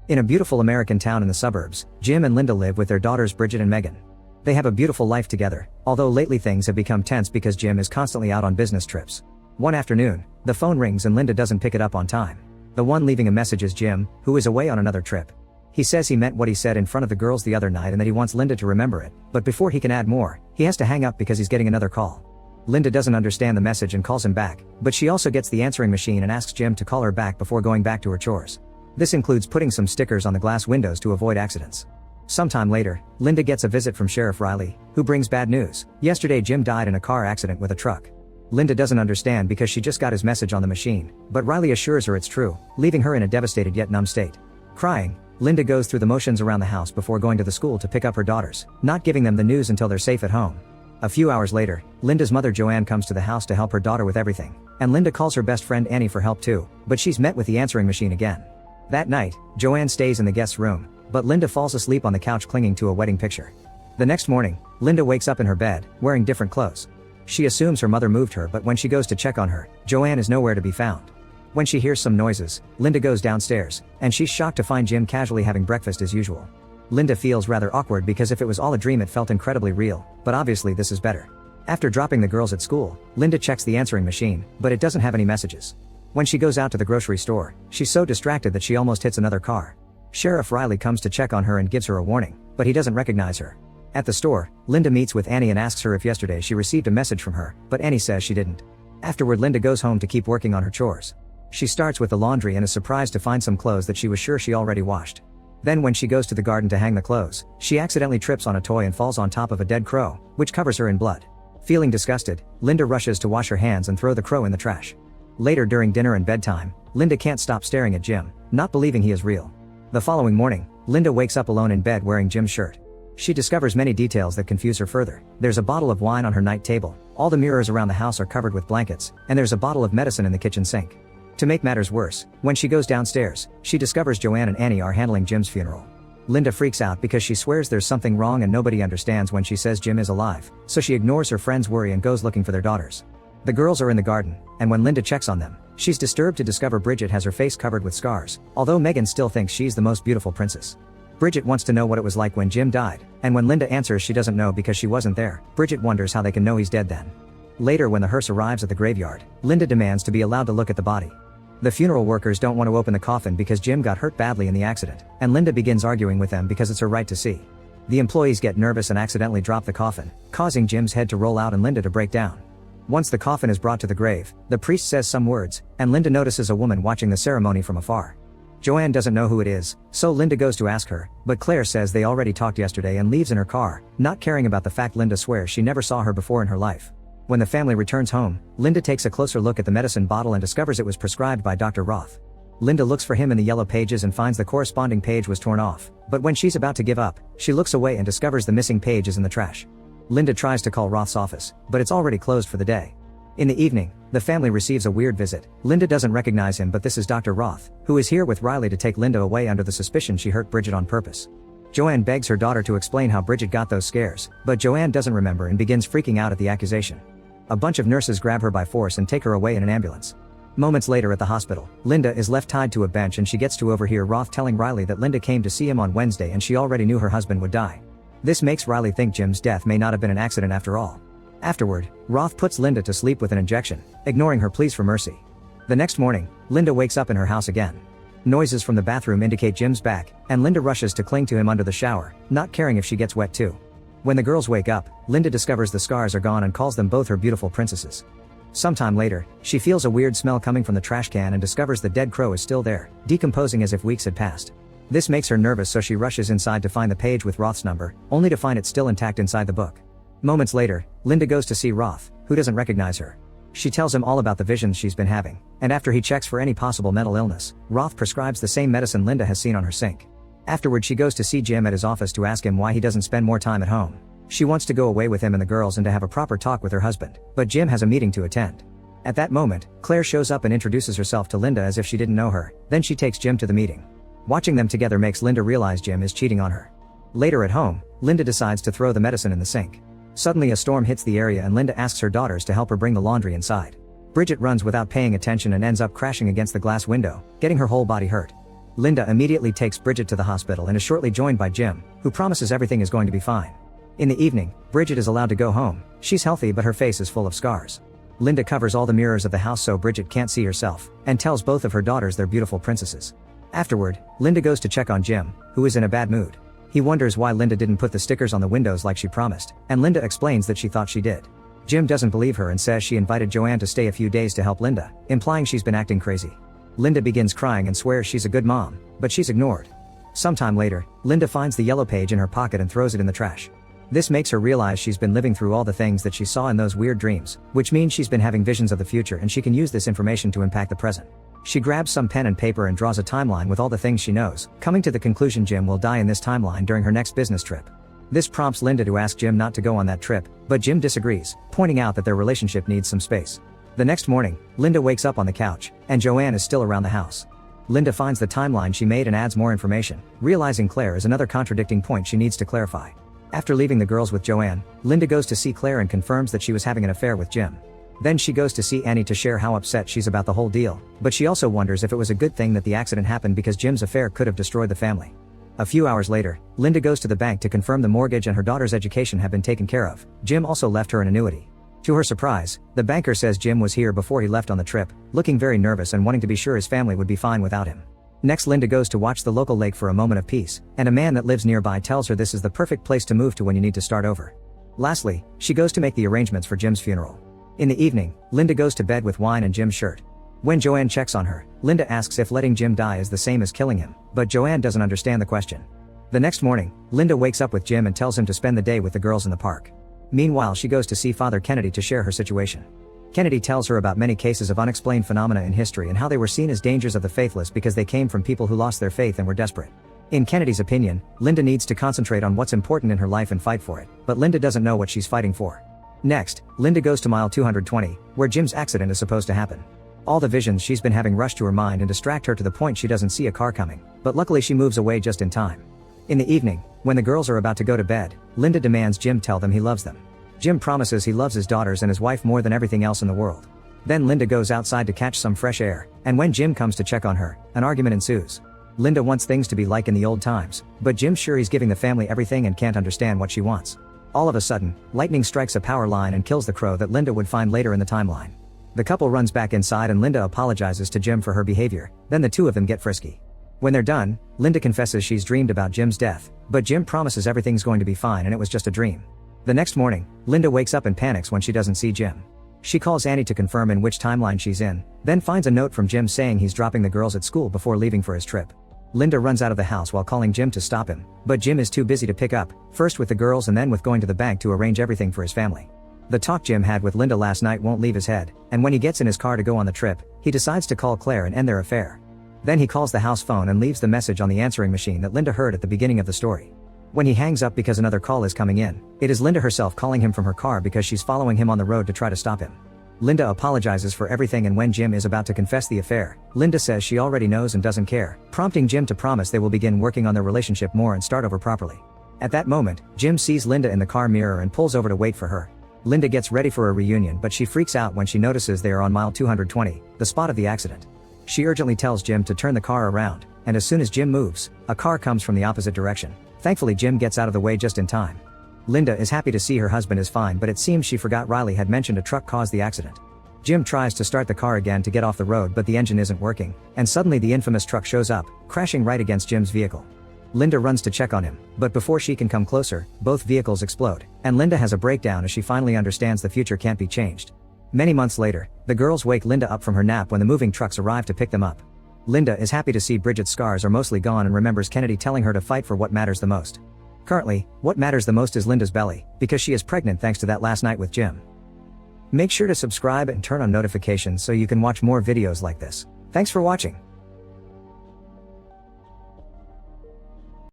In a beautiful American town in the suburbs, Jim and Linda live with their daughters Bridget and Megan. They have a beautiful life together, although lately things have become tense because Jim is constantly out on business trips. One afternoon, the phone rings and Linda doesn't pick it up on time. The one leaving a message is Jim, who is away on another trip. He says he meant what he said in front of the girls the other night and that he wants Linda to remember it, but before he can add more, he has to hang up because he's getting another call. Linda doesn't understand the message and calls him back, but she also gets the answering machine and asks Jim to call her back before going back to her chores. This includes putting some stickers on the glass windows to avoid accidents. Sometime later, Linda gets a visit from Sheriff Riley, who brings bad news. Yesterday Jim died in a car accident with a truck. Linda doesn't understand because she just got his message on the machine, but Riley assures her it's true, leaving her in a devastated yet numb state. Crying, Linda goes through the motions around the house before going to the school to pick up her daughters, not giving them the news until they're safe at home. A few hours later, Linda's mother Joanne comes to the house to help her daughter with everything, and Linda calls her best friend Annie for help too, but she's met with the answering machine again. That night, Joanne stays in the guest's room, but Linda falls asleep on the couch clinging to a wedding picture. The next morning, Linda wakes up in her bed, wearing different clothes. She assumes her mother moved her, but when she goes to check on her, Joanne is nowhere to be found. When she hears some noises, Linda goes downstairs, and she's shocked to find Jim casually having breakfast as usual. Linda feels rather awkward because if it was all a dream it felt incredibly real, but obviously this is better. After dropping the girls at school, Linda checks the answering machine, but it doesn't have any messages. When she goes out to the grocery store, she's so distracted that she almost hits another car. Sheriff Riley comes to check on her and gives her a warning, but he doesn't recognize her. At the store, Linda meets with Annie and asks her if yesterday she received a message from her, but Annie says she didn't. Afterward, Linda goes home to keep working on her chores. She starts with the laundry and is surprised to find some clothes that she was sure she already washed. Then when she goes to the garden to hang the clothes, she accidentally trips on a toy and falls on top of a dead crow, which covers her in blood. Feeling disgusted, Linda rushes to wash her hands and throw the crow in the trash. Later during dinner and bedtime, Linda can't stop staring at Jim, not believing he is real. The following morning, Linda wakes up alone in bed wearing Jim's shirt. She discovers many details that confuse her further. There's a bottle of wine on her night table, all the mirrors around the house are covered with blankets, and there's a bottle of medicine in the kitchen sink. To make matters worse, when she goes downstairs, she discovers Joanne and Annie are handling Jim's funeral. Linda freaks out because she swears there's something wrong and nobody understands when she says Jim is alive, so she ignores her friends' worry and goes looking for their daughters. The girls are in the garden, and when Linda checks on them, she's disturbed to discover Bridget has her face covered with scars, although Megan still thinks she's the most beautiful princess. Bridget wants to know what it was like when Jim died, and when Linda answers she doesn't know because she wasn't there, Bridget wonders how they can know he's dead then. Later when the hearse arrives at the graveyard, Linda demands to be allowed to look at the body. The funeral workers don't want to open the coffin because Jim got hurt badly in the accident, and Linda begins arguing with them because it's her right to see. The employees get nervous and accidentally drop the coffin, causing Jim's head to roll out and Linda to break down. Once the coffin is brought to the grave, the priest says some words, and Linda notices a woman watching the ceremony from afar. Joanne doesn't know who it is, so Linda goes to ask her, but Claire says they already talked yesterday and leaves in her car, not caring about the fact Linda swears she never saw her before in her life. When the family returns home, Linda takes a closer look at the medicine bottle and discovers it was prescribed by Dr. Roth. Linda looks for him in the yellow pages and finds the corresponding page was torn off, but when she's about to give up, she looks away and discovers the missing page is in the trash. Linda tries to call Roth's office, but it's already closed for the day. In the evening, the family receives a weird visit. Linda doesn't recognize him, but this is Dr. Roth, who is here with Riley to take Linda away under the suspicion she hurt Bridget on purpose. Joanne begs her daughter to explain how Bridget got those scares, but Joanne doesn't remember and begins freaking out at the accusation. A bunch of nurses grab her by force and take her away in an ambulance. Moments later at the hospital, Linda is left tied to a bench and she gets to overhear Roth telling Riley that Linda came to see him on Wednesday and she already knew her husband would die. This makes Riley think Jim's death may not have been an accident after all. Afterward, Roth puts Linda to sleep with an injection, ignoring her pleas for mercy. The next morning, Linda wakes up in her house again. Noises from the bathroom indicate Jim's back, and Linda rushes to cling to him under the shower, not caring if she gets wet too. When the girls wake up, Linda discovers the scars are gone and calls them both her beautiful princesses. Sometime later, she feels a weird smell coming from the trash can and discovers the dead crow is still there, decomposing as if weeks had passed. This makes her nervous, so she rushes inside to find the page with Roth's number, only to find it still intact inside the book. Moments later, Linda goes to see Roth, who doesn't recognize her. She tells him all about the visions she's been having, and after he checks for any possible mental illness, Roth prescribes the same medicine Linda has seen on her sink. Afterward, she goes to see Jim at his office to ask him why he doesn't spend more time at home. She wants to go away with him and the girls and to have a proper talk with her husband, but Jim has a meeting to attend. At that moment, Claire shows up and introduces herself to Linda as if she didn't know her, then she takes Jim to the meeting. Watching them together makes Linda realize Jim is cheating on her. Later at home, Linda decides to throw the medicine in the sink. Suddenly a storm hits the area and Linda asks her daughters to help her bring the laundry inside. Bridget runs without paying attention and ends up crashing against the glass window, getting her whole body hurt. Linda immediately takes Bridget to the hospital and is shortly joined by Jim, who promises everything is going to be fine. In the evening, Bridget is allowed to go home. She's healthy but her face is full of scars. Linda covers all the mirrors of the house so Bridget can't see herself, and tells both of her daughters they're beautiful princesses. Afterward, Linda goes to check on Jim, who is in a bad mood. He wonders why Linda didn't put the stickers on the windows like she promised, and Linda explains that she thought she did. Jim doesn't believe her and says she invited Joanne to stay a few days to help Linda, implying she's been acting crazy. Linda begins crying and swears she's a good mom, but she's ignored. Sometime later, Linda finds the yellow page in her pocket and throws it in the trash. This makes her realize she's been living through all the things that she saw in those weird dreams, which means she's been having visions of the future and she can use this information to impact the present. She grabs some pen and paper and draws a timeline with all the things she knows, coming to the conclusion Jim will die in this timeline during her next business trip. This prompts Linda to ask Jim not to go on that trip, but Jim disagrees, pointing out that their relationship needs some space. The next morning, Linda wakes up on the couch, and Joanne is still around the house. Linda finds the timeline she made and adds more information, realizing Claire is another contradicting point she needs to clarify. After leaving the girls with Joanne, Linda goes to see Claire and confirms that she was having an affair with Jim. Then she goes to see Annie to share how upset she's about the whole deal, but she also wonders if it was a good thing that the accident happened because Jim's affair could have destroyed the family. A few hours later, Linda goes to the bank to confirm the mortgage and her daughter's education have been taken care of. Jim also left her an annuity. To her surprise, the banker says Jim was here before he left on the trip, looking very nervous and wanting to be sure his family would be fine without him. Next, Linda goes to watch the local lake for a moment of peace, and a man that lives nearby tells her this is the perfect place to move to when you need to start over. Lastly, she goes to make the arrangements for Jim's funeral. In the evening, Linda goes to bed with wine and Jim's shirt. When Joanne checks on her, Linda asks if letting Jim die is the same as killing him, but Joanne doesn't understand the question. The next morning, Linda wakes up with Jim and tells him to spend the day with the girls in the park. Meanwhile, she goes to see Father Kennedy to share her situation. Kennedy tells her about many cases of unexplained phenomena in history and how they were seen as dangers of the faithless because they came from people who lost their faith and were desperate. In Kennedy's opinion, Linda needs to concentrate on what's important in her life and fight for it, but Linda doesn't know what she's fighting for. Next, Linda goes to mile 220, where Jim's accident is supposed to happen. All the visions she's been having rush to her mind and distract her to the point she doesn't see a car coming, but luckily she moves away just in time. In the evening, when the girls are about to go to bed, Linda demands Jim tell them he loves them. Jim promises he loves his daughters and his wife more than everything else in the world. Then Linda goes outside to catch some fresh air, and when Jim comes to check on her, an argument ensues. Linda wants things to be like in the old times, but Jim's sure he's giving the family everything and can't understand what she wants. All of a sudden, lightning strikes a power line and kills the crow that Linda would find later in the timeline. The couple runs back inside and Linda apologizes to Jim for her behavior, then the two of them get frisky. When they're done, Linda confesses she's dreamed about Jim's death, but Jim promises everything's going to be fine and it was just a dream. The next morning, Linda wakes up and panics when she doesn't see Jim. She calls Annie to confirm in which timeline she's in, then finds a note from Jim saying he's dropping the girls at school before leaving for his trip. Linda runs out of the house while calling Jim to stop him, but Jim is too busy to pick up, first with the girls and then with going to the bank to arrange everything for his family. The talk Jim had with Linda last night won't leave his head, and when he gets in his car to go on the trip, he decides to call Claire and end their affair. Then he calls the house phone and leaves the message on the answering machine that Linda heard at the beginning of the story. When he hangs up because another call is coming in, it is Linda herself calling him from her car because she's following him on the road to try to stop him. Linda apologizes for everything, and when Jim is about to confess the affair, Linda says she already knows and doesn't care, prompting Jim to promise they will begin working on their relationship more and start over properly. At that moment, Jim sees Linda in the car mirror and pulls over to wait for her. Linda gets ready for a reunion, but she freaks out when she notices they are on mile 220, the spot of the accident. She urgently tells Jim to turn the car around, and as soon as Jim moves, a car comes from the opposite direction. Thankfully, Jim gets out of the way just in time. Linda is happy to see her husband is fine, but it seems she forgot Riley had mentioned a truck caused the accident. Jim tries to start the car again to get off the road, but the engine isn't working, and suddenly the infamous truck shows up, crashing right against Jim's vehicle. Linda runs to check on him, but before she can come closer, both vehicles explode, and Linda has a breakdown as she finally understands the future can't be changed. Many months later, the girls wake Linda up from her nap when the moving trucks arrive to pick them up. Linda is happy to see Bridget's scars are mostly gone and remembers Kennedy telling her to fight for what matters the most. Currently, what matters the most is Linda's belly, because she is pregnant thanks to that last night with Jim. Make sure to subscribe and turn on notifications so you can watch more videos like this. Thanks for watching.